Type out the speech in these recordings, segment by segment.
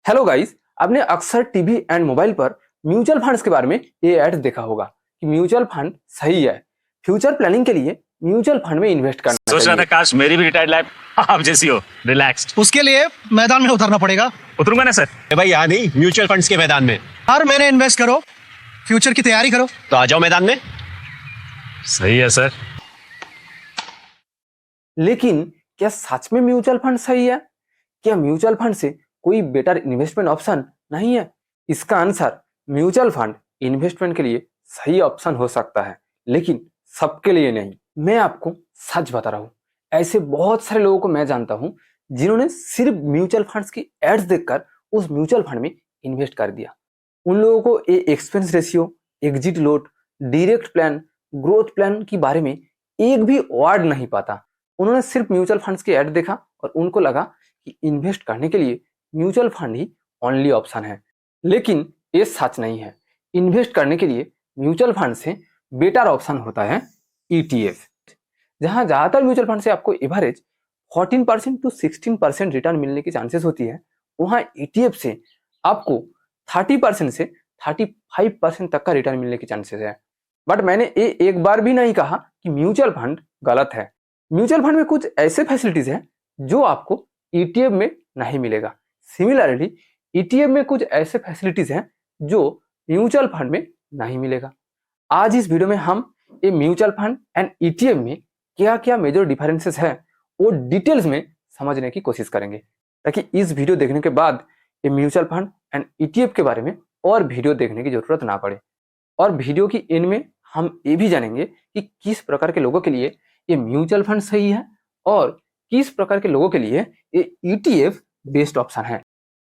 Hello guys, आपने अक्सर TV and mobile पर म्यूचुअल फंड्स के बारे में ये ऐड देखा होगा कि म्यूचुअल फंड सही है। फ्यूचर प्लानिंग के लिए म्यूचुअल फंड में इन्वेस्ट करना सोच रहा था चाहिए। काश मेरी भी रिटायर्ड लाइफ आप जैसी हो, रिलैक्स्ड। उसके लिए मैदान में उतरना पड़ेगा। उतरूंगा ना सर। भाई यहाँ नहीं, म्यूचुअल फंड्स के मैदान में। हर महीने इन्वेस्ट करो, फ्यूचर की तैयारी करो। तो आ जाओ मैदान में। सही है सर। लेकिन क्या सच में म्यूचुअल फंड सही है? क्या म्यूचुअल फंड से कोई बेटर इन्वेस्टमेंट ऑप्शन नहीं है? इसका आंसर म्यूचुअल फंड इन्वेस्टमेंट के लिए सही ऑप्शन हो सकता है, लेकिन सबके लिए नहीं। मैं आपको सच बता रहा हूँ, ऐसे बहुत सारे लोगों को मैं जानता हूँ जिन्होंने सिर्फ म्यूचुअल फंड्स की एड्स देखकर उस म्यूचुअल फंड में इन्वेस्ट कर दिया। उन लोगों को ये expense ratio, exit load, direct plan, growth plan के बारे में एक भी वर्ड नहीं पता। उन्होंने सिर्फ म्यूचुअल फंड्स की एड देखा और उनको लगा कि इन्वेस्ट करने के लिए म्यूचुअल फंड ही ओनली ऑप्शन है। लेकिन ये सच नहीं है। इन्वेस्ट करने के लिए म्यूचुअल फंड से बेटर ऑप्शन होता है ETF, जहां ज्यादातर म्यूचुअल फंड से आपको एवरेज 14% टू 16% रिटर्न मिलने की चांसेस होती है। वहां ETF से आपको 30% से 35% तक का रिटर्न मिलने की चांसेस है। बट मैंने ये एक बार भी नहीं कहा कि म्यूचुअल फंड गलत है। म्यूचुअल फंड में कुछ ऐसे फैसिलिटीज हैं जो आपको ETF में नहीं मिलेगा। सिमिलरली ETF में कुछ ऐसे फैसिलिटीज हैं जो म्यूचुअल फंड में नहीं मिलेगा। आज इस वीडियो में हम ये म्यूचुअल फंड एंड ETF में क्या क्या मेजर डिफरेंसेस है वो डिटेल्स में समझने की कोशिश करेंगे, ताकि इस वीडियो देखने के बाद ये म्यूचुअल फंड एंड ETF के बारे में और वीडियो देखने की जरूरत ना पड़े। और वीडियो की एंड में हम ये भी जानेंगे कि किस प्रकार के लोगों के लिए ये म्यूचुअल फंड सही है और किस प्रकार के लोगों के लिए ये ETF बेस्ट ऑप्शन है।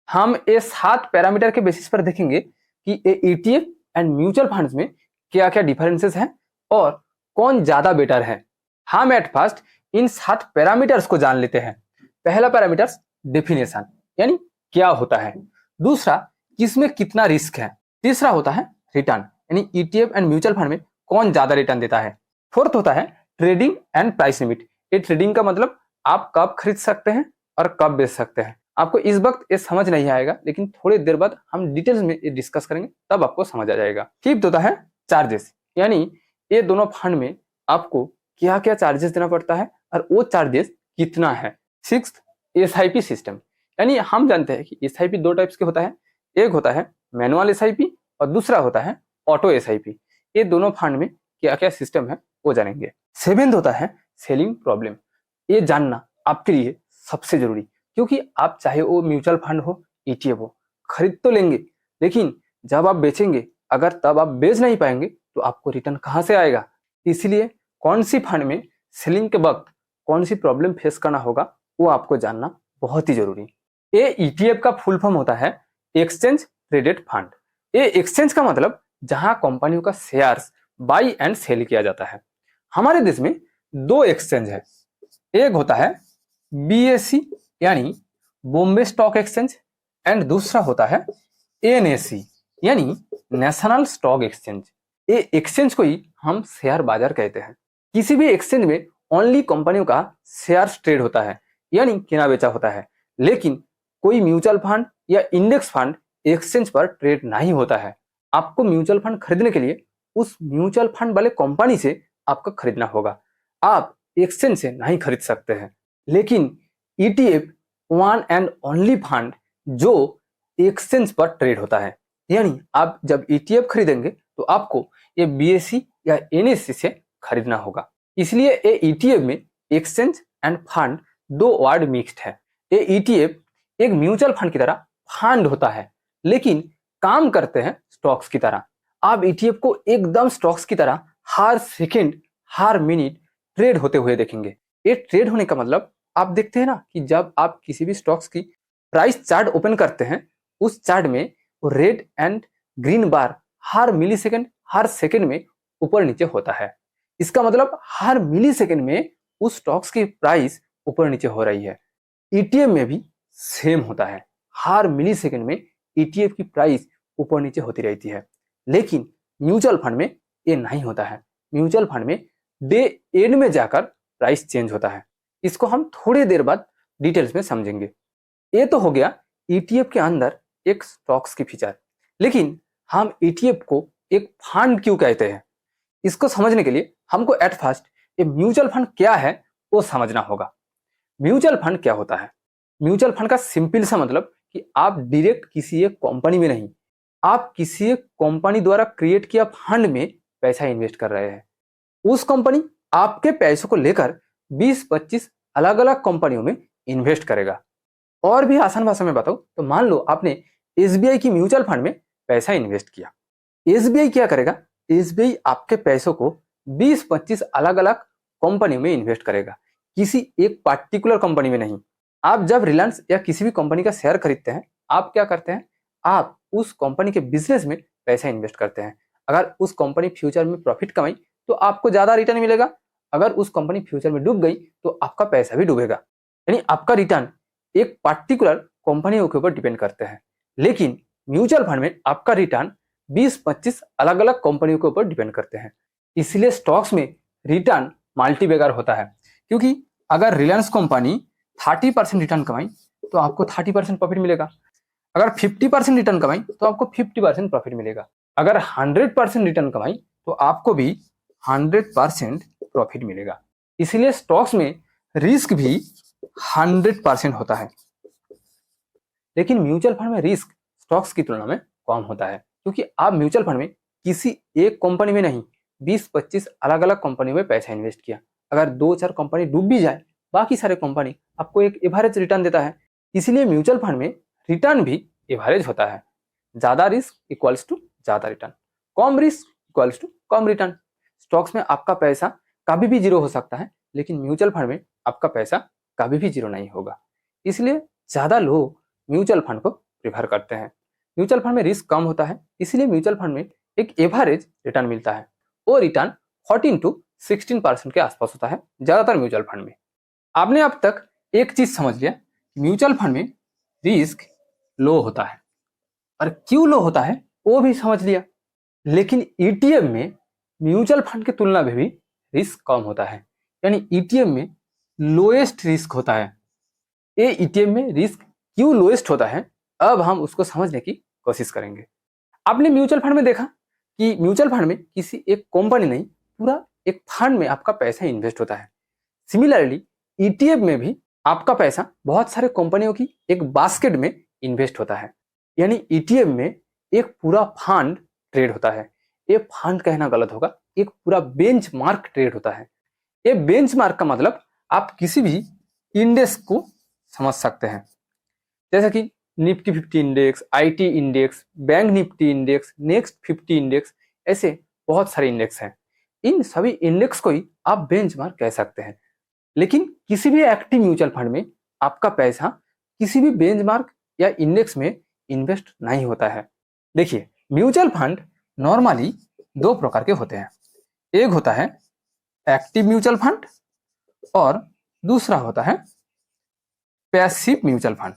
हम ये 7 पैरामीटर के बेसिस पर देखेंगे कि ये ETF एंड म्यूचुअल फंड्स में क्या क्या डिफरेंसेस हैं और कौन ज्यादा बेटर है। हम एट फर्स्ट इन 7 पैरामीटर्स को जान लेते हैं। पहला पैरामीटर डेफिनेशन, यानी क्या होता है। दूसरा, किसमें कितना रिस्क है। तीसरा होता है रिटर्न, यानी ETF एंड म्यूचुअल फंड में कौन ज्यादा रिटर्न देता है। फोर्थ होता है ट्रेडिंग एंड प्राइस लिमिट। ये ट्रेडिंग का मतलब आप कब खरीद सकते हैं और कब बेच सकते हैं। आपको इस वक्त ये समझ नहीं आएगा, लेकिन थोड़ी देर बाद हम डिटेल्स में ये डिस्कस करेंगे, तब आपको समझ आ जाएगा। फिफ्थ होता है चार्जेस, यानी ये दोनों फंड में आपको क्या क्या चार्जेस देना पड़ता है और वो चार्जेस कितना है। सिक्स्थ, SIP सिस्टम, यानी हम जानते हैं कि SIP 2 टाइप्स के होता है। एक होता है मैनुअल SIP और दूसरा होता है ऑटो SIP। ये दोनों फंड में क्या क्या सिस्टम है वो जानेंगे। सेवेंथ होता है सेलिंग प्रॉब्लम। ये जानना आपके लिए सबसे जरूरी, क्योंकि आप चाहे वो म्यूचुअल फंड हो, ETF हो, खरीद तो लेंगे, लेकिन जब आप बेचेंगे अगर तब आप बेच नहीं पाएंगे तो आपको रिटर्न कहां से आएगा। इसलिए कौन सी फंड में सेलिंग के वक्त कौन सी प्रॉब्लम फेस करना होगा वो आपको जानना बहुत ही जरूरी। ये ETF का फुल फॉर्म होता है एक्सचेंज ट्रेडेड फंड। ये एक्सचेंज का मतलब जहां कंपनियों का शेयर्स बाई एंड सेल किया जाता है। हमारे देश में 2 एक्सचेंज है। एक होता है BSE, यानी बॉम्बे स्टॉक एक्सचेंज, एंड दूसरा होता है NSE, यानी नेशनल स्टॉक एक्सचेंज। ये एक्सचेंज को ही हम शेयर बाजार कहते हैं। किसी भी एक्सचेंज में ओनली कंपनियों का शेयर्स ट्रेड होता है, यानी किना बेचा होता है, लेकिन कोई म्यूचुअल फंड या इंडेक्स फंड एक्सचेंज पर ट्रेड नहीं होता है। आपको म्यूचुअल फंड खरीदने के लिए उस म्यूचुअल फंड वाले कंपनी से आपको खरीदना होगा, आप एक्सचेंज से नहीं खरीद सकते हैं। लेकिन ETF one and only fund जो एक्सचेंज पर ट्रेड होता है, यानी आप जब ETF खरीदेंगे तो आपको ये BSE या NSE से खरीदना होगा। इसलिए ये ETF में exchange end fund 2 word mixed है। ये ETF एक म्यूचुअल फंड की तरह फंड होता है, लेकिन काम करते हैं स्टॉक्स की तरह। आप ETF को एकदम स्टॉक्स की तरह हर सेकंड, हर मिनट ट्रेड होते हुए देखेंगे। ये ट्रेड होने का मतलब आप देखते हैं ना कि जब आप किसी भी स्टॉक्स की प्राइस चार्ट ओपन करते हैं, उस चार्ट में रेड एंड ग्रीन बार हर मिली सेकेंड, हर सेकेंड में ऊपर नीचे होता है। इसका मतलब हर मिली सेकेंड में उस स्टॉक्स की प्राइस ऊपर नीचे हो रही है। ETF में भी सेम होता है, हर मिली सेकेंड में ETF की प्राइस ऊपर नीचे होती रहती है। लेकिन म्यूचुअल फंड में ये नहीं होता है। म्यूचुअल फंड में डे एंड में जाकर प्राइस चेंज होता है। इसको हम थोड़ी देर बाद डिटेल्स में समझेंगे। ये तो हो गया ETF के अंदर एक स्टॉक्स की फीचर। लेकिन हम ETF को एक फंड क्यों कहते हैं, इसको समझने के लिए हमको एट फर्स्ट ये म्यूचुअल फंड क्या है वो समझना होगा। म्यूचुअल फंड क्या होता है? म्यूचुअल फंड का सिंपल सा मतलब कि आप डायरेक्ट किसी एक कंपनी में नहीं, आप किसी एक कंपनी द्वारा क्रिएट किया फंड में पैसा इन्वेस्ट कर रहे हैं। उस कंपनी आपके पैसों को लेकर 20-25 अलग अलग कंपनियों में इन्वेस्ट करेगा। और भी आसान भाषा में बताऊं तो मान लो आपने SBI की म्यूचुअल फंड में पैसा इन्वेस्ट किया। SBI क्या करेगा? SBI आपके पैसों को 20-25 अलग अलग कंपनियों में इन्वेस्ट करेगा, किसी एक पर्टिकुलर कंपनी में नहीं। आप जब रिलायंस या किसी भी कंपनी का शेयर खरीदते हैं, आप क्या करते हैं? आप उस कंपनी के बिजनेस में पैसा इन्वेस्ट करते हैं। अगर उस कंपनी फ्यूचर में प्रॉफिट कमाई तो आपको ज्यादा रिटर्न मिलेगा, अगर उस कंपनी फ्यूचर में डूब गई तो आपका पैसा भी डूबेगा। यानी आपका रिटर्न एक पर्टिकुलर कंपनियों के ऊपर डिपेंड करते हैं। लेकिन म्यूचुअल फंड में आपका रिटर्न 20-25 अलग अलग कंपनियों के ऊपर डिपेंड करते हैं। इसलिए स्टॉक्स में रिटर्न मल्टीबैगर होता है, क्योंकि अगर रिलायंस कंपनी 30% रिटर्न कमाई तो आपको 30% प्रॉफिट मिलेगा, अगर 50% रिटर्न कमाई तो आपको 50% प्रॉफिट मिलेगा, अगर 100% रिटर्न कमाई तो आपको भी 100% प्रॉफिट मिलेगा। इसलिए स्टॉक्स में रिस्क भी 100% होता है। लेकिन म्यूचुअल फंड में रिस्क स्टॉक्स की तुलना में कम होता है, क्योंकि आप म्यूचुअल फंड में किसी एक कंपनी में नहीं 20-25 अलग अलग कंपनी में पैसा इन्वेस्ट किया। अगर 2-4 कंपनी डूब भी जाए, बाकी सारे कंपनी आपको एक एवरेज रिटर्न देता है। इसलिए म्यूचुअल फंड में रिटर्न भी एवरेज होता है। ज्यादा रिस्क इक्वल्स टू ज्यादा रिटर्न, कम रिस्क इक्वल्स टू कम रिटर्न। स्टॉक्स में आपका पैसा कभी भी जीरो हो सकता है, लेकिन म्यूचुअल फंड में आपका पैसा कभी भी जीरो नहीं होगा। इसलिए ज्यादा लोग म्यूचुअल फंड को प्रेफर करते हैं। म्यूचुअल फंड में रिस्क कम होता है, इसलिए म्यूचुअल फंड में एक एवरेज रिटर्न मिलता है। वो रिटर्न 14-16% के आसपास होता है ज्यादातर म्यूचुअल फंड में। आपने अब तक एक चीज समझ लिया, म्यूचुअल फंड में रिस्क लो होता है, और क्यों लो होता है वो भी समझ लिया। लेकिन ETF में म्यूचुअल फंड की तुलना में भी रिस्क कम होता है, यानी ETF में लोएस्ट रिस्क होता है। ये ETF में रिस्क क्यों लोएस्ट होता है, अब हम उसको समझने की कोशिश करेंगे। आपने म्यूचुअल फंड में देखा कि म्यूचुअल फंड में किसी एक कंपनी नहीं, पूरा एक फंड में आपका पैसा इन्वेस्ट होता है। सिमिलरली ETF में भी आपका पैसा बहुत सारे कंपनियों की एक बास्केट में इन्वेस्ट होता है, यानी ETF में एक पूरा फंड ट्रेड होता है। ये फंड कहना गलत होगा, एक पूरा बेंचमार्क ट्रेड होता है। ये बेंचमार्क का मतलब आप किसी भी इंडेक्स को समझ सकते हैं, जैसे कि Nifty 50 index, IT index, bank Nifty index, next 50 index, ऐसे बहुत सारे इंडेक्स हैं। इन सभी इंडेक्स को ही आप बेंचमार्क कह सकते हैं। लेकिन किसी भी एक्टिव म्यूचुअल फंड में आपका पैसा किसी भी बेंचमार्क या इंडेक्स में इन्वेस्ट नहीं होता है। देखिए, म्यूचुअल फंड नॉर्मली दो प्रकार के होते हैं। एक होता है एक्टिव म्यूचुअल फंड और दूसरा होता है पैसिव म्यूचुअल फंड।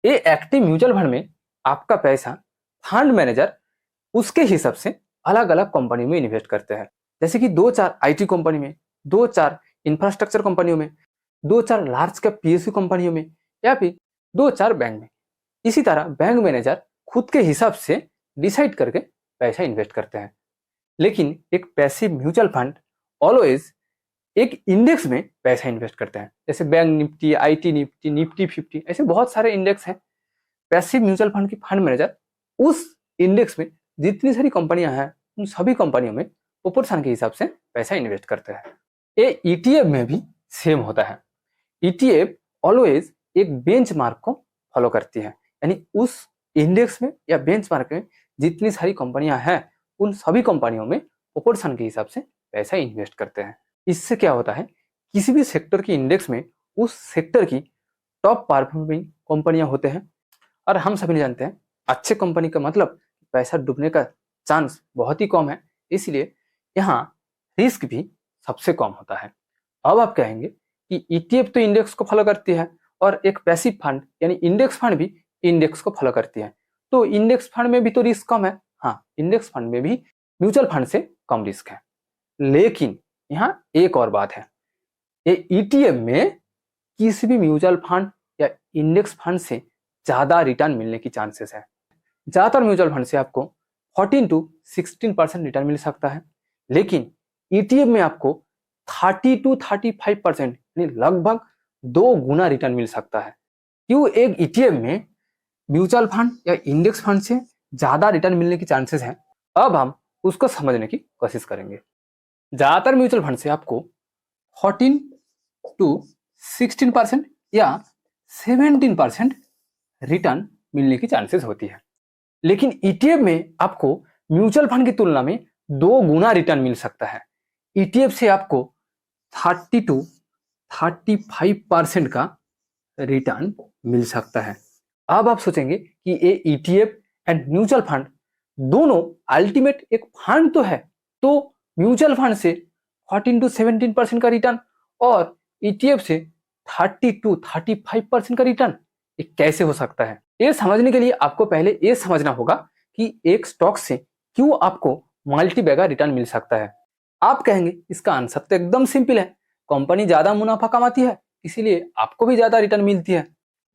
ये एक्टिव म्यूचुअल फंड में आपका पैसा फंड मैनेजर उसके हिसाब से अलग अलग कंपनी में इन्वेस्ट करते हैं, जैसे कि 2-4 IT कंपनी में, 2-4 इंफ्रास्ट्रक्चर कंपनियों में, 2-4 लार्ज कैप PSU कंपनियों में, या फिर 2-4 बैंक में। इसी तरह बैंक मैनेजर खुद के हिसाब से डिसाइड करके पैसा इन्वेस्ट करते हैं। लेकिन एक पैसिव म्यूचुअल फंड ऑलवेज एक इंडेक्स में पैसा इन्वेस्ट करते हैं, जैसे bank Nifty, IT Nifty, Nifty 50, ऐसे बहुत सारे इंडेक्स हैं। पैसिव म्यूचुअल फंड की फंड मैनेजर उस इंडेक्स में जितनी सारी कंपनियां हैं उन सभी कंपनियों में प्रोपोर्शन के हिसाब से पैसा इन्वेस्ट करते हैं। ये ETF में भी सेम होता है। ETF ऑलवेज एक बेंचमार्क को फॉलो करती है, यानी उस इंडेक्स में या बेंचमार्क में जितनी सारी कंपनियां हैं उन सभी कंपनियों में प्रोपोर्शन के हिसाब से पैसा इन्वेस्ट करते हैं। इससे क्या होता है, किसी भी सेक्टर की इंडेक्स में उस सेक्टर की टॉप परफॉर्मिंग कंपनियां होते हैं। और हम सभी जानते हैं अच्छे कंपनी का मतलब पैसा डूबने का चांस बहुत ही कम है, इसलिए यहाँ रिस्क भी सबसे कम होता है। अब आप कहेंगे कि ETF तो इंडेक्स को फॉलो करती है और एक पैसिव फंड यानी इंडेक्स फंड भी इंडेक्स को फॉलो करती है, तो इंडेक्स फंड में भी तो रिस्क कम है। हाँ, इंडेक्स फंड में भी म्यूचुअल फंड से कम रिस्क है। लेकिन यहाँ एक और बात है, ये ETF में किसी भी म्यूचुअल फंड या इंडेक्स फंड से ज्यादा रिटर्न मिलने की चांसेस है। ज्यादातर म्यूचुअल फंड से आपको 14 to 16% रिटर्न मिल सकता है, लेकिन ईटीएफ में आपको 30 to 35% यानी लगभग 2 गुना रिटर्न मिल सकता है। क्यों एक ईटीएफ में म्यूचुअल फंड या इंडेक्स फंड से ज्यादा रिटर्न मिलने की चांसेस है, अब हम उसको समझने की कोशिश करेंगे। ज्यादातर म्यूचुअल फंड से आपको 14 to 16% या 17% रिटर्न मिलने की चांसेस होती है, लेकिन ईटीएफ में आपको म्यूचुअल फंड की तुलना में 2 गुना रिटर्न मिल सकता है। ईटीएफ से आपको 30 to 35% का रिटर्न मिल सकता है। अब आप सोचेंगे कि ये ईटीएफ एंड म्यूचुअल फंड दोनों अल्टीमेट एक फंड तो है, तो म्यूचुअल फंड से 14 to 17% का रिटर्न और ईटीएफ से 30 to 35% का रिटर्न, ये कैसे हो सकता है? ये समझने के लिए आपको पहले ये समझना होगा कि एक स्टॉक से क्यों आपको मल्टी बैगर रिटर्न मिल सकता है। आप कहेंगे इसका आंसर तो एकदम सिंपल है, कंपनी ज्यादा मुनाफा कमाती है इसीलिए आपको भी ज्यादा रिटर्न मिलती है।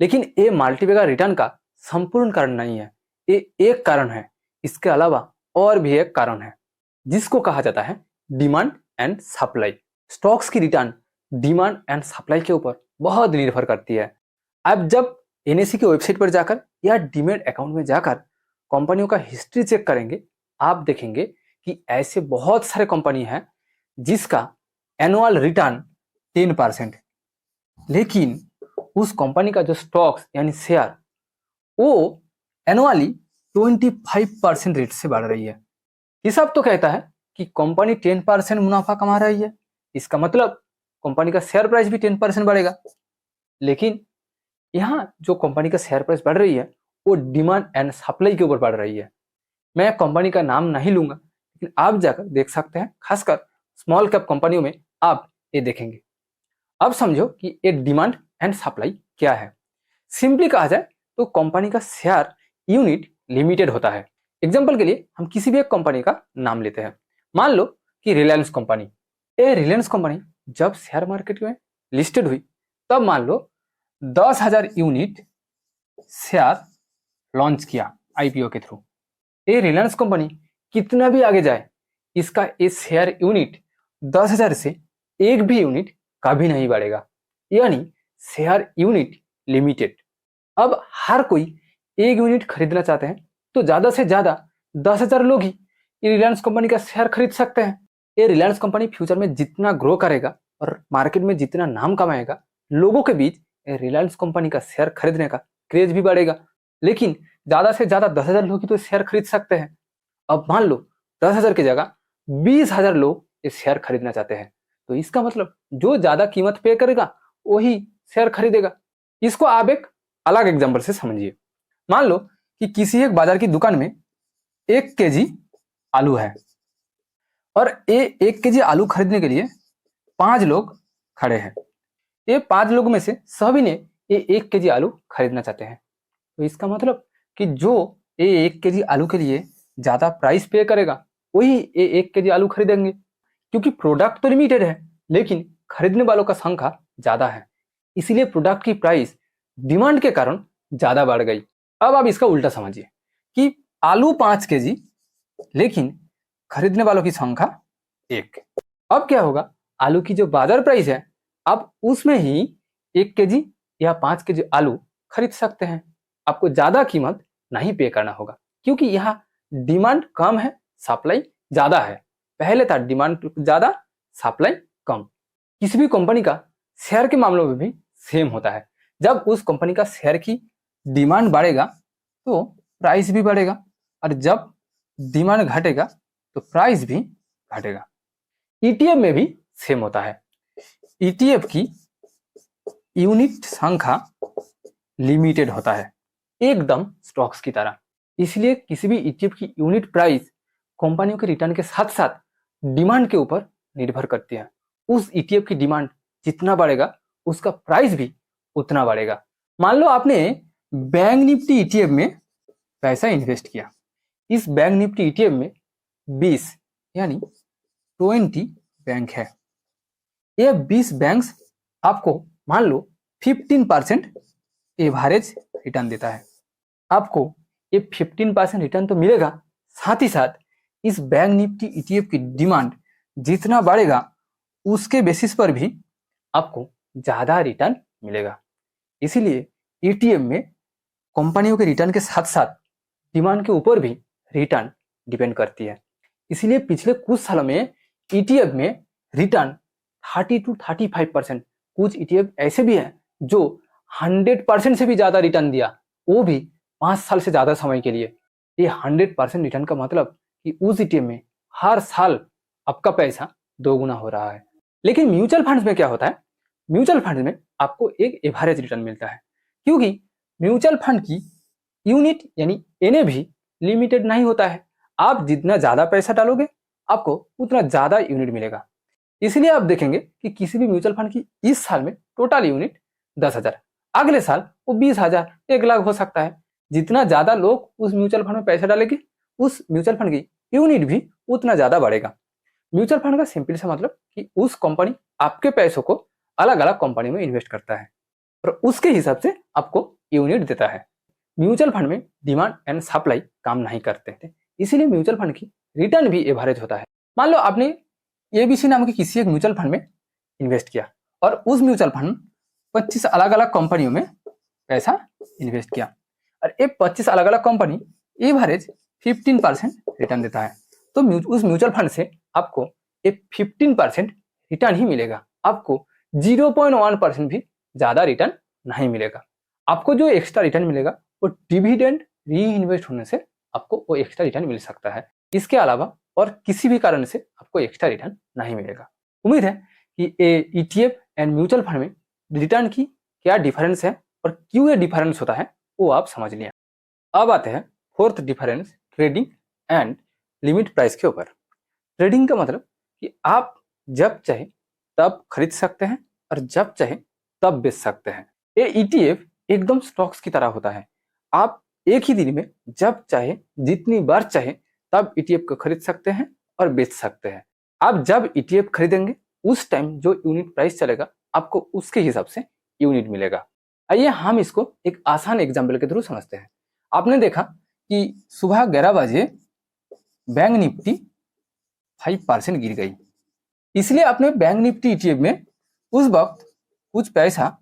लेकिन ये मल्टी बैगर रिटर्न का संपूर्ण कारण नहीं है, ये एक कारण है। इसके अलावा और भी एक कारण है जिसको कहा जाता है डिमांड एंड सप्लाई। स्टॉक्स की रिटर्न डिमांड एंड सप्लाई के ऊपर बहुत निर्भर करती है। अब जब एनएसई की वेबसाइट पर जाकर या डीमैट अकाउंट में जाकर कंपनियों का हिस्ट्री चेक करेंगे, आप देखेंगे कि ऐसे बहुत सारे कंपनी हैं जिसका एनुअल रिटर्न 10%, लेकिन उस कंपनी का जो स्टॉक्स यानी शेयर वो एनुअली 25% रेट से बढ़ रही है। हिसाब तो कहता है कि कंपनी 10% मुनाफा कमा रही है, इसका मतलब कंपनी का शेयर प्राइस भी 10% बढ़ेगा। लेकिन यहाँ जो कंपनी का शेयर प्राइस बढ़ रही है वो डिमांड एंड सप्लाई के ऊपर बढ़ रही है। मैं कंपनी का नाम नहीं लूंगा, लेकिन आप जाकर देख सकते हैं, खासकर स्मॉल कैप कंपनियों में आप ये देखेंगे। अब समझो कि ये डिमांड एंड सप्लाई क्या है। सिंपली कहा जाए तो कंपनी का शेयर यूनिट लिमिटेड होता है। एग्जाम्पल के लिए हम किसी भी एक कंपनी का नाम लेते हैं। मान लो कि रिलायंस कंपनी। ये रिलायंस कंपनी जब शेयर मार्केट में लिस्टेड हुई तब मान लो 10,000 यूनिट शेयर लॉन्च किया आईपीओ के थ्रू। ये रिलायंस कंपनी कितना भी आगे जाए, इसका ये शेयर यूनिट 10,000 से एक भी यूनिट कभी नहीं बढ़ेगा, यानी शेयर यूनिट लिमिटेड। अब हर कोई एक यूनिट खरीदना चाहते हैं तो ज्यादा से ज्यादा 10,000 लोग ही रिलायंस कंपनी का शेयर खरीद सकते हैं। ये रिलायंस कंपनी फ्यूचर में जितना ग्रो करेगा और मार्केट में जितना नाम कमाएगा, लोगों के बीच रिलायंस कंपनी का शेयर खरीदने का क्रेज भी बढ़ेगा। लेकिन ज्यादा से ज्यादा 10,000 लोग ही तो शेयर खरीद सकते हैं। अब मान लो 10,000 की जगह 20,000 लोग ये शेयर खरीदना चाहते हैं, तो इसका मतलब जो ज्यादा कीमत पे करेगा वही शेयर खरीदेगा। इसको आप एक अलग एग्जांपल से समझिए। मान लो कि किसी एक बाजार की दुकान में 1 केजी आलू है और ये 1 केजी आलू खरीदने के लिए 5 लोग खड़े हैं। ये 5 लोग में से सभी ने ये 1 केजी आलू खरीदना चाहते हैं, तो इसका मतलब कि जो ये 1 केजी आलू के लिए ज्यादा प्राइस पे करेगा वही ये 1 केजी आलू खरीदेंगे। क्योंकि प्रोडक्ट तो लिमिटेड है लेकिन खरीदने वालों का संख्या ज्यादा है, इसीलिए प्रोडक्ट की प्राइस डिमांड के कारण ज्यादा बढ़ गई। अब आप इसका उल्टा समझिए कि आलू 5 केजी लेकिन खरीदने वालों की संख्या 1। अब क्या होगा, आलू की जो बाजार प्राइस है आप उसमें ही 1 केजी या 5 केजी आलू खरीद सकते हैं। आपको ज्यादा कीमत नहीं पे करना होगा क्योंकि यहाँ डिमांड कम है, सप्लाई ज्यादा है। पहले था डिमांड ज्यादा, सप्लाई कम। किसी भी कंपनी का शेयर के मामलों में भी सेम होता है। जब उस कंपनी का शेयर की डिमांड बढ़ेगा तो प्राइस भी बढ़ेगा, और जब डिमांड घटेगा तो प्राइस भी घटेगा। ईटीएफ में भी सेम होता है। ईटीएफ की यूनिट संख्या लिमिटेड होता है, एकदम स्टॉक्स की तरह। इसलिए किसी भी ईटीएफ की यूनिट प्राइस कंपनियों के रिटर्न के साथ साथ डिमांड के ऊपर निर्भर करती है। उस ईटीएफ की डिमांड जितना बढ़ेगा उसका प्राइस भी उतना बढ़ेगा। मान लो आपने बैंक निफ्टी ईटीएफ में पैसा इन्वेस्ट किया। इस बैंक निफ्टी ईटीएफ में 20 यानी 20 बैंक है। ये 20 बैंक्स आपको मान लो 15% एवरेज रिटर्न देता है। आपको ये 15% रिटर्न तो मिलेगा, साथ ही साथ इस बैंक निफ्टी ईटीएफ की डिमांड जितना बढ़ेगा उसके बेसिस पर भी आपको ज्यादा रिटर्न मिलेगा। इसीलिए ईटीएफ में कंपनियों के रिटर्न के साथ साथ डिमांड के ऊपर भी रिटर्न डिपेंड करती है। इसलिए पिछले कुछ सालों में ईटीएफ में रिटर्न 30 to 35%, कुछ ईटीएफ ऐसे भी हैं जो 100% से भी ज्यादा रिटर्न दिया, वो भी 5 साल से ज्यादा समय के लिए। ये 100% रिटर्न का मतलब कि उस ईटीएफ में हर साल आपका पैसा दोगुना हो रहा है। लेकिन म्यूचुअल फंड्स में क्या होता है, म्यूचुअल फंड में आपको एक एवरेज रिटर्न मिलता है, क्योंकि म्यूचुअल फंड की यूनिट यानी एनएवी लिमिटेड नहीं होता है। आप जितना ज्यादा पैसा डालोगे आपको उतना ज्यादा यूनिट मिलेगा। इसलिए आप देखेंगे कि किसी भी म्यूचुअल फंड की इस साल में टोटल यूनिट 10,000, अगले साल वो 20,000, 1,00,000 हो सकता है। जितना ज्यादा लोग उस म्यूचुअल फंड में पैसा डालेंगे उस म्यूचुअल फंड की यूनिट भी उतना ज्यादा बढ़ेगा। म्यूचुअल फंड का सिंपल सा मतलब कि उस कंपनी आपके पैसों को अलग अलग कंपनी में इन्वेस्ट करता है और उसके हिसाब से आपको यूनिट देता है। म्यूचुअल फंड में डिमांड एंड सप्लाई काम नहीं करते थे, इसीलिए म्यूचुअल फंड की रिटर्न भी एवरेज होता है। मान लो आपने एबीसी नाम की किसी एक म्यूचुअल फंड में इन्वेस्ट किया और उस म्यूचुअल फंड 25 अलग अलग कंपनियों में पैसा इन्वेस्ट किया और ये 25 अलग अलग कंपनी एवरेज 15% रिटर्न देता है। तो उस म्यूचुअल फंड से आपको ये 15% रिटर्न ही मिलेगा, आपको 0.1% भी ज्यादा रिटर्न नहीं मिलेगा। आपको जो एक्स्ट्रा रिटर्न मिलेगा वो डिविडेंड री इन्वेस्ट होने से आपको वो एक्स्ट्रा रिटर्न मिल सकता है। इसके अलावा और किसी भी कारण से आपको एक्स्ट्रा रिटर्न नहीं मिलेगा। उम्मीद है कि ईटीएफ एंड म्यूचुअल फंड में रिटर्न की क्या डिफरेंस है और क्यों ये डिफरेंस होता है वो आप समझ लिया। अब आते हैं fourth difference, trading and limit price के ऊपर। ट्रेडिंग का मतलब कि आप जब चाहे तब खरीद सकते हैं और जब चाहे तब बेच सकते हैं। ये ईटीएफ एकदम स्टॉक्स की तरह होता है, आप एक ही दिन में जब चाहे जितनी बार चाहे तब ईटीएफ को खरीद सकते हैं और बेच सकते हैं। आप जब ईटीएफ खरीदेंगे उस टाइम जो यूनिट प्राइस चलेगा आपको उसके हिसाब से यूनिट मिलेगा। आइए हम इसको एक आसान एग्जाम्पल के थ्रू समझते हैं। आपने देखा कि सुबह 11 बजे बैंक निफ्टी 5% गिर गई, इसलिए अपने बैंक निफ्टी ईटीएफ में उस वक्त कुछ पैसा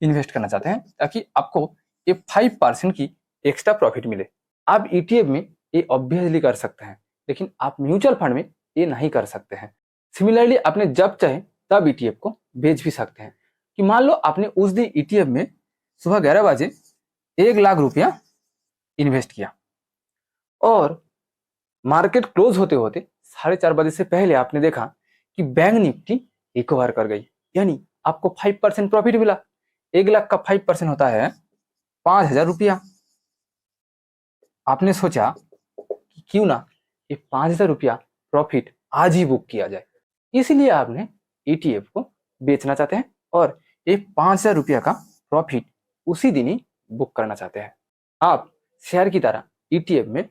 इन्वेस्ट करना चाहते हैं ताकि आपको ये 5% की एक्स्ट्रा प्रॉफिट मिले। आप ईटीएफ में ये ऑब्वियसली कर सकते हैं, लेकिन आप म्यूचुअल फंड में ये नहीं कर सकते हैं। सिमिलरली आपने जब चाहे तब ईटीएफ को बेच भी सकते हैं कि मान लो आपने उस दिन ईटीएफ में सुबह 11 बजे 1,00,000 रुपया इन्वेस्ट किया और मार्केट क्लोज होते होते 4:30 बजे से पहले आपने देखा कि बैंक निफ्टी रिकवर कर गई, यानी आपको 5% प्रॉफिट मिला। 1,00,000 का 5% होता है 5,000 रुपया। आपने सोचा कि क्यों ना ये 5,000 रुपया प्रॉफिट आज ही बुक किया जाए, इसलिए आपने ईटीएफ को बेचना चाहते हैं और ये 5,000 रुपया का प्रॉफिट उसी दिन ही बुक करना चाहते हैं। आप शेयर की तरह ईटीएफ में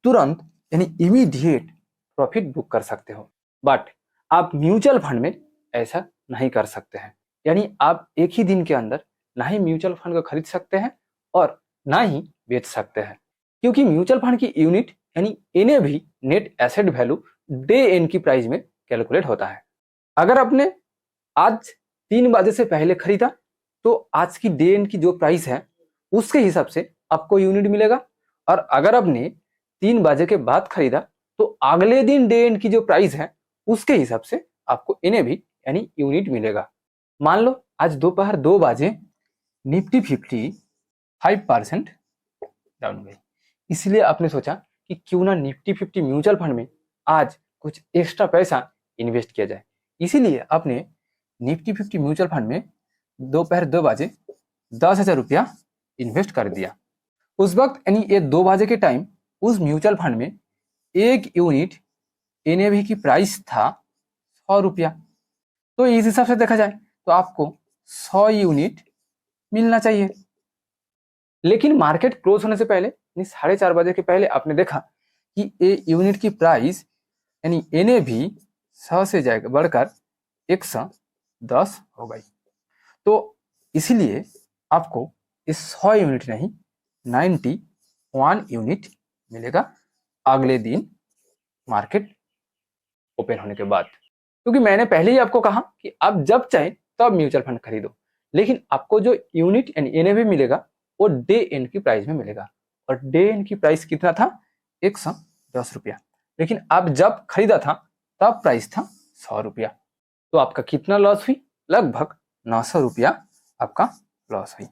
तुरंत यानी इमीडिएट प्रॉफिट बुक कर सकते हो, बट आप म्यूचुअल फंड में ऐसा नहीं कर सकते हैं। यानी आप एक ही दिन के अंदर ना ही म्यूचुअल फंड को खरीद सकते हैं और ना ही बेच सकते हैं, क्योंकि म्यूचुअल फंड की यूनिट यानी NAV, net asset value, day and की प्राइस में कैलकुलेट होता है। अगर आपने आज 3 बजे से पहले खरीदा तो आज की डे एंड की जो प्राइस है उसके हिसाब से आपको यूनिट मिलेगा, और अगर आपने 3 बजे के बाद खरीदा तो अगले दिन डे एंड की जो प्राइस है उसके हिसाब से आपको एनएवी यानी यूनिट मिलेगा। मान लो आज दोपहर 2 बजे निफ्टी 50 5% डाउन गई, इसलिए आपने सोचा कि क्यों ना निफ्टी 50 म्यूचुअल फंड में आज कुछ एक्स्ट्रा पैसा इन्वेस्ट किया जाए। इसीलिए आपने निफ्टी 50 म्यूचुअल फंड में दोपहर 2 बजे 10,000 रुपया इन्वेस्ट कर दिया। उस वक्त यानी ये 2 बजे के टाइम उस म्यूचुअल फंड में एक यूनिट एनएवी की प्राइस था 100 रुपया। तो इस हिसाब से देखा जाए तो आपको 100 यूनिट मिलना चाहिए। लेकिन मार्केट क्लोज होने से पहले यानी 4:30 बजे के पहले आपने देखा कि ये यूनिट की प्राइस यानी एनएवी 100 से जाकर बढ़कर 110 हो गई। तो इसलिए आपको ये 100 यूनिट नहीं 91 यूनिट मिलेगा अगले दिन मार्केट ओपन होने के बाद। क्योंकि मैंने पहले ही आपको कहा कि आप जब चाहें तब म्यूचुअल फंड खरीदो, लेकिन आपको जो यूनिट एंड एनएवी मिलेगा वो डे एंड की प्राइस में मिलेगा, और डे एंड की प्राइस कितना था 110 रुपया, लेकिन आप जब खरीदा था तब प्राइस था 100 रुपया। तो आपका कितना लॉस हुई? लगभग 900 रुपया आपका लॉस हुई।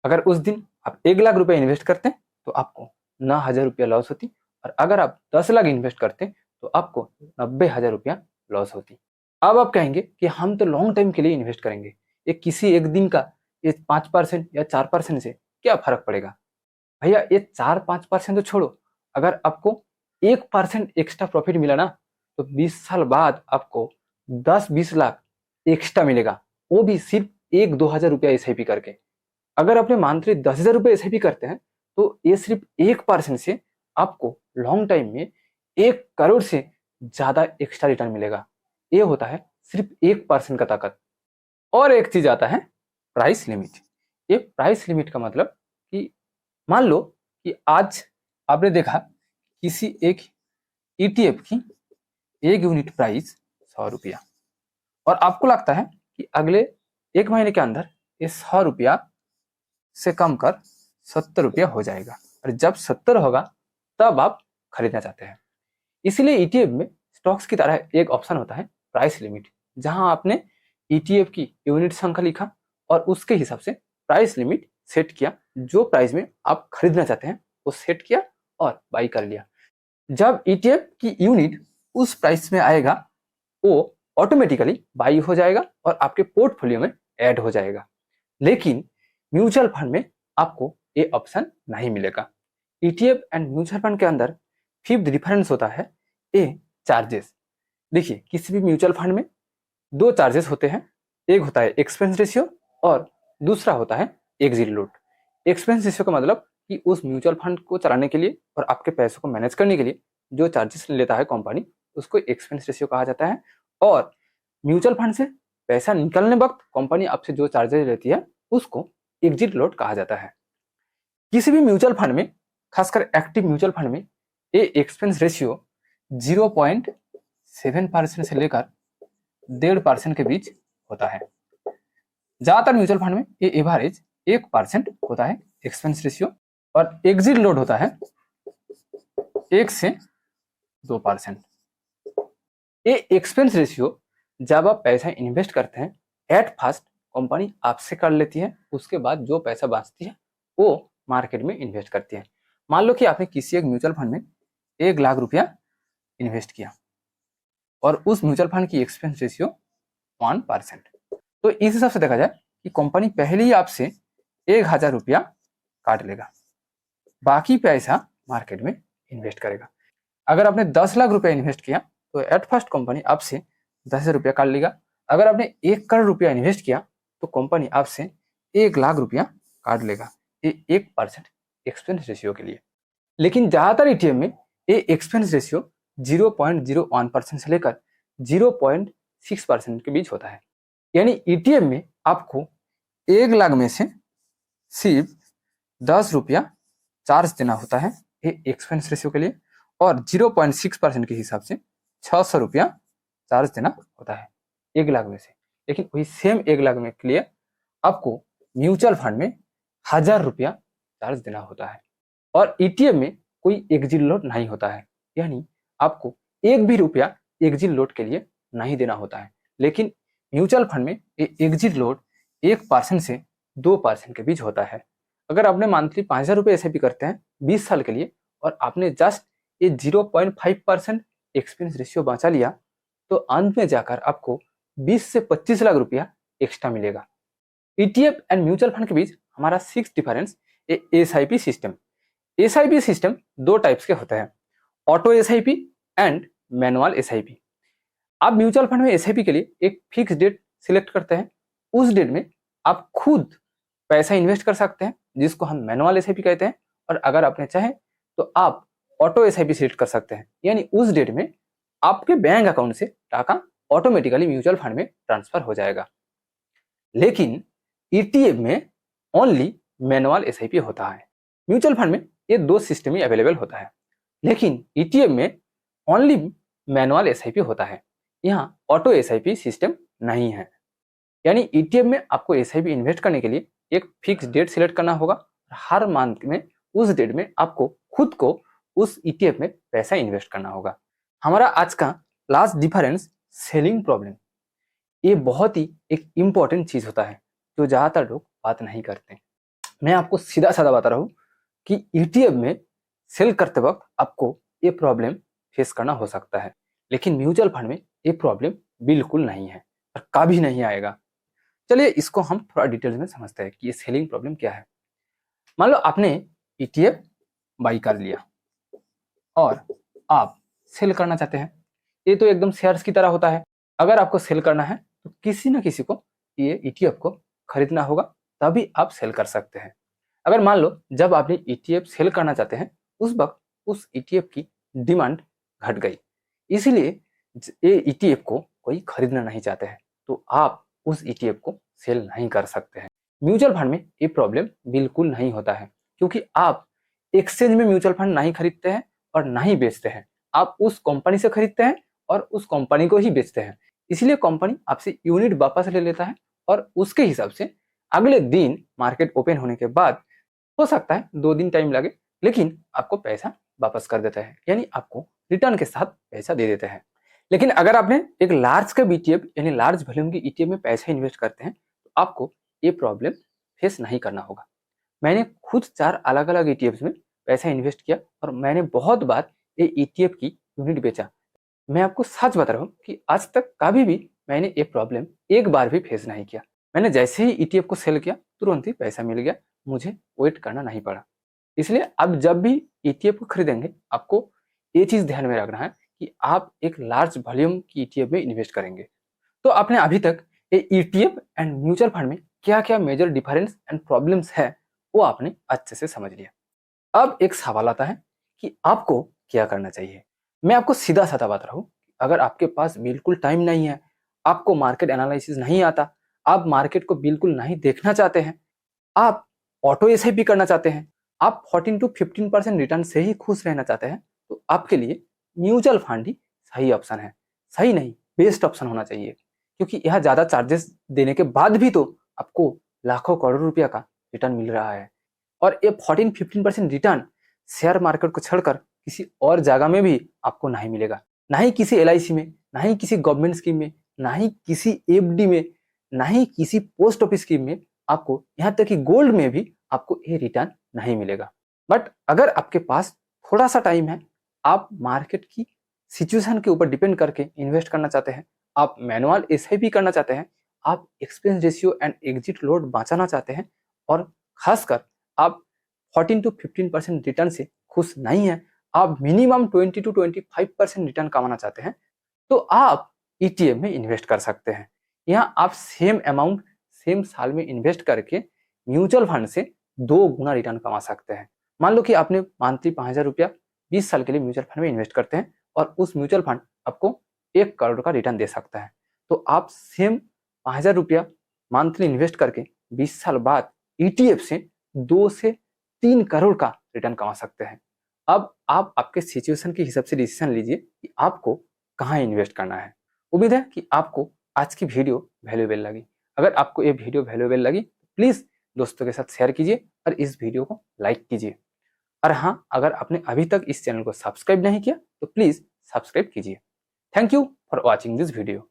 अगर उस दिन आप 1 लाख रुपया इन्वेस्ट करते तो आपको 9,000 रुपया लॉस होती, और अगर आप 10 लाख इन्वेस्ट करते तो आपको 90,000 रुपया लॉस होती। अब आप कहेंगे कि हम तो लॉन्ग टाइम के लिए इन्वेस्ट करेंगे, ये किसी एक दिन का ये 5% या 4% से क्या फर्क पड़ेगा? भैया ये 4-5% तो छोड़ो, अगर आपको 1% एक्स्ट्रा प्रॉफिट मिला ना तो 20 साल बाद आपको 10-20 लाख एक्स्ट्रा मिलेगा, वो भी सिर्फ 1-2 हजार रुपया एसआईपी करके। अगर अपने मंथली 10,000 रुपये एसआईपी करते हैं तो ये सिर्फ 1% से आपको लॉन्ग टाइम में 1 करोड़ से ज्यादा एक्स्ट्रा रिटर्न मिलेगा। ये होता है सिर्फ 1% का ताकत। और एक चीज आता है प्राइस लिमिट। ये प्राइस लिमिट का मतलब कि मान लो कि आज आपने देखा किसी एक ईटीएफ की 1 यूनिट प्राइस 100 रुपया, और आपको लगता है कि अगले 1 महीने के अंदर ये 100 रुपया से कम कर 70 रुपया हो जाएगा, और जब 70 होगा तब आप खरीदना चाहते हैं। इसीलिए ईटीएफ में स्टॉक्स की तरह एक ऑप्शन होता है प्राइस लिमिट, जहां आपने ईटीएफ की यूनिट संख्या लिखा और उसके हिसाब से प्राइस लिमिट सेट किया, जो प्राइस में आप खरीदना चाहते हैं वो सेट किया और बाई कर लिया। जब ईटीएफ की यूनिट उस प्राइस में आएगा वो ऑटोमेटिकली बाई हो जाएगा और आपके पोर्टफोलियो में ऐड हो जाएगा। लेकिन म्यूचुअल फंड में आपको ये ऑप्शन नहीं मिलेगा। ईटीएफ एंड म्यूचुअल फंड के अंदर फिफ्थ डिफरेंस होता है ये चार्जेस। देखिए किसी भी म्यूचुअल फंड में 2 चार्जेस होते हैं, एक होता है एक्सपेंस रेशियो और दूसरा होता है एग्जिट लोड। एक्सपेंस रेशियो का मतलब कि उस म्यूचुअल फंड को चलाने के लिए और आपके पैसों को मैनेज करने के लिए जो चार्जेस लेता है कंपनी, उसको एक्सपेंस रेशियो कहा जाता है। और म्यूचुअल फंड से पैसा निकलने वक्त कंपनी आपसे जो चार्जेस लेती है उसको एग्जिट लोड कहा जाता है। किसी भी म्यूचुअल फंड में, खासकर एक्टिव म्यूचुअल फंड में, ये एक्सपेंस रेशियो 0.7% से लेकर 1.5% के बीच होता है। ज्यादातर म्यूचुअल फंड में ये एवरेज 1% होता है एक्सपेंस रेशियो, और एग्जिट लोड होता है 1 से 2%। ये एक्सपेंस रेशियो जब आप पैसा इन्वेस्ट करते हैं एट फर्स्ट कंपनी आपसे कर लेती है, उसके बाद जो पैसा बचती है वो मार्केट में इन्वेस्ट करती है। मान लो कि आपने किसी एक म्यूचुअल फंड में 1 लाख रुपया इन्वेस्ट किया और उस म्यूचुअल फंड की एक्सपेंस रेशियो 1%। तो इस हिसाब से देखा जाए कि कंपनी पहले ही आपसे 1,000 रुपया काट लेगा, बाकी पैसा मार्केट में इन्वेस्ट करेगा। अगर आपने 10 लाख रुपया इन्वेस्ट किया तो एट फर्स्ट कंपनी आपसे 10,000 रुपया काट लेगा। अगर आपने 1 करोड़ रुपया इन्वेस्ट किया तो कंपनी आपसे 1 लाख रुपया काट लेगा, ये 1% एक्सपेंस रेशियो के लिए। लेकिन ज्यादातर ईटीएफ में ये एक्सपेंस रेशियो 0.01% से लेकर 0.6% के बीच होता है। यानी ईटीएफ में आपको 1 लाख में से सिर्फ 10 रुपया चार्ज देना होता है ये एक्सपेंस रेशियो के लिए, और 0.6% के हिसाब से 600 रुपया चार्ज देना होता है 1 लाख में से। लेकिन वही सेम 1 लाख में के लिए आपको म्यूचुअल फंड में 1,000 रुपया चार्ज देना होता है, और ईटीएफ में कोई एग्जिट लोड नहीं होता है, यानी आपको 1 भी रुपया एग्जिट लोड के लिए नहीं देना होता है। लेकिन म्यूचुअल फंड में ये एग्जिट लोड 1% से 2% के बीच होता है। अगर आपने मंथली 5,000 रुपये एसआईपी करते हैं 20 साल के लिए और आपने जस्ट ये 0.5% एक्सपेंस रेशियो बचा लिया तो अंत में जाकर आपको 20 से 25 लाख रुपया एक्स्ट्रा मिलेगा। ईटीएफ एंड म्यूचुअल फंड के बीच हमारा 6 difference SIP system. SIP system 2 types के होते हैं, auto SIP and manual SIP. आप म्यूचुअल फंड में एसआईपी के लिए एक फिक्स डेट सिलेक्ट करते हैं, उस डेट में आप खुद पैसा इन्वेस्ट कर सकते हैं जिसको हम मैनुअल एसआईपी कहते हैं, और अगर आपने चाहे तो आप ऑटो एसआईपी सिलेक्ट कर सकते हैं, यानी उस डेट में आपके बैंक अकाउंट से टाका ऑटोमेटिकली म्यूचुअल फंड में ट्रांसफर हो जाएगा। लेकिन ईटीएफ में ओनली मैनुअल एसआईपी होता है। म्यूचुअल फंड में ये दो सिस्टम ही अवेलेबल होता है, लेकिन ईटीएफ में ओनली मैनुअल एसआईपी होता है। यहाँ ऑटो एसआईपी सिस्टम नहीं है। यानी ईटीएफ में आपको एसआईपी इन्वेस्ट करने के लिए एक फिक्स डेट सिलेक्ट करना होगा। हर मंथ में उस डेट में आपको खुद को उस ईटीएफ में पैसा इन्वेस्ट करना होगा। हमारा आज का लास्ट डिफरेंस सेलिंग प्रॉब्लम, ये बहुत ही एक इम्पॉर्टेंट चीज होता है जो ज्यादातर लोग बात नहीं करते। मैं आपको सीधा साधा बता रहा हूँ कि ईटीएफ में सेल करते वक्त आपको ये प्रॉब्लम फेस करना हो सकता है, लेकिन म्यूचुअल फंड में ये प्रॉब्लम बिल्कुल नहीं है और कभी नहीं आएगा। चलिए इसको हम थोड़ा डिटेल्स में समझते हैं कि ये सेलिंग प्रॉब्लम क्या है। मान लो आपने ईटीएफ बाई कर लिया और आप सेल करना चाहते हैं। ये तो एकदम शेयर्स की तरह होता है। अगर आपको सेल करना है तो किसी ना किसी को ये ईटीएफ को खरीदना होगा, तभी आप सेल कर सकते हैं। अगर मान लो जब आपने ईटीएफ सेल करना चाहते हैं उस वक्त उस ईटीएफ की डिमांड घट गई, इसीलिए ये ईटीएफ को कोई खरीदना नहीं चाहते हैं, तो आप उस ईटीएफ को सेल नहीं कर सकते हैं। म्यूचुअल फंड में ये प्रॉब्लम बिल्कुल नहीं होता है, क्योंकि आप एक्सचेंज में म्यूचुअल फंड नहीं खरीदते हैं और ना ही बेचते हैं। आप उस कंपनी से खरीदते हैं और उस कंपनी को ही बेचते हैं। इसलिए कंपनी आपसे यूनिट वापस ले लेता है और उसके हिसाब से अगले दिन मार्केट ओपन होने के बाद, हो सकता है 2 दिन टाइम लगे, लेकिन आपको पैसा वापस कर देता है, यानी आपको रिटर्न के साथ पैसा दे देते हैं। लेकिन अगर आपने एक लार्ज कैप ईटीएफ यानी लार्ज वॉल्यूम की ईटीएफ में पैसा इन्वेस्ट करते हैं तो आपको ये प्रॉब्लम फेस नहीं करना होगा। मैंने खुद 4 अलग अलग ईटीएफ में पैसा इन्वेस्ट किया और मैंने बहुत बार ये ईटीएफ की यूनिट बेचा। मैं आपको सच बता रहा हूँ कि आज तक कभी भी मैंने ये प्रॉब्लम एक बार भी फेस नहीं किया। मैंने जैसे ही ईटीएफ को सेल किया तुरंत ही पैसा मिल गया, मुझे वेट करना नहीं पड़ा। इसलिए अब जब भी ईटीएफ को खरीदेंगे आपको ये चीज ध्यान में रखना है कि आप एक लार्ज वॉल्यूम की ईटीएफ में इन्वेस्ट करेंगे। तो आपने अभी तक ये ईटीएफ एंड म्यूचुअल फंड में क्या क्या मेजर डिफरेंस एंड प्रॉब्लम्स है वो आपने अच्छे से समझ लिया। अब एक सवाल आता है कि आपको क्या करना चाहिए। मैं आपको सीधा साधा बता रहा हूँ, अगर आपके पास बिल्कुल टाइम नहीं है, आपको मार्केट एनालिसिस नहीं आता, आप मार्केट को बिल्कुल नहीं देखना चाहते हैं, आप ऑटो एसआईपी करना चाहते हैं, आप 14 to 15% रिटर्न से ही खुश रहना चाहते हैं, तो आपके लिए म्यूचुअल फंड ही सही ऑप्शन है। सही नहीं, बेस्ट ऑप्शन होना चाहिए, क्योंकि यह ज्यादा चार्जेस देने के बाद भी तो आपको लाखों करोड़ रुपया का रिटर्न मिल रहा है। और ये 14-15% रिटर्न शेयर मार्केट को छोड़कर किसी और जगह में भी आपको नहीं मिलेगा, ना ही किसी एलआईसी में, ना ही किसी गवर्नमेंट स्कीम में, ना ही किसी एफडी में, ना ही किसी पोस्ट ऑफिस स्कीम में, आपको यहाँ तक कि गोल्ड में भी आपको ये रिटर्न नहीं मिलेगा। बट अगर आपके पास थोड़ा सा टाइम है, आप मार्केट की सिचुएशन के ऊपर डिपेंड करके इन्वेस्ट करना चाहते हैं, आप मैनुअल एसआईपी करना चाहते हैं, आप expense ratio and exit load बचाना चाहते हैं, और खासकर आप 14 to 15% रिटर्न से खुश नहीं है, आप मिनिमम 20 to 25% रिटर्न कमाना चाहते हैं, तो आप ईटीएफ में इन्वेस्ट कर सकते हैं। यहाँ आप सेम अमाउंट सेम साल में इन्वेस्ट करके म्यूचुअल फंड से 2 गुना रिटर्न कमा सकते हैं। मान लो कि आपने मंथली 5,000 रुपया 20 साल के लिए म्यूचुअल फंड में इन्वेस्ट करते हैं और उस म्यूचुअल फंड आपको 1 करोड़ का रिटर्न दे सकता है, तो आप सेम 5,000 रुपया मंथली इन्वेस्ट करके 20 साल बाद ईटीएफ से 2 से 3 करोड़ का रिटर्न कमा सकते हैं। अब आप आपके सिचुएशन के हिसाब से डिसीजन लीजिए कि आपको कहाँ इन्वेस्ट करना है। उम्मीद है कि आपको आज की वीडियो वैल्यूएबल लगी। अगर आपको ये वीडियो वैल्यूएबल लगी तो प्लीज दोस्तों के साथ शेयर कीजिए और इस वीडियो को लाइक कीजिए। और हाँ, अगर आपने अभी तक इस चैनल को सब्सक्राइब नहीं किया तो प्लीज सब्सक्राइब कीजिए। Thank you for watching this video.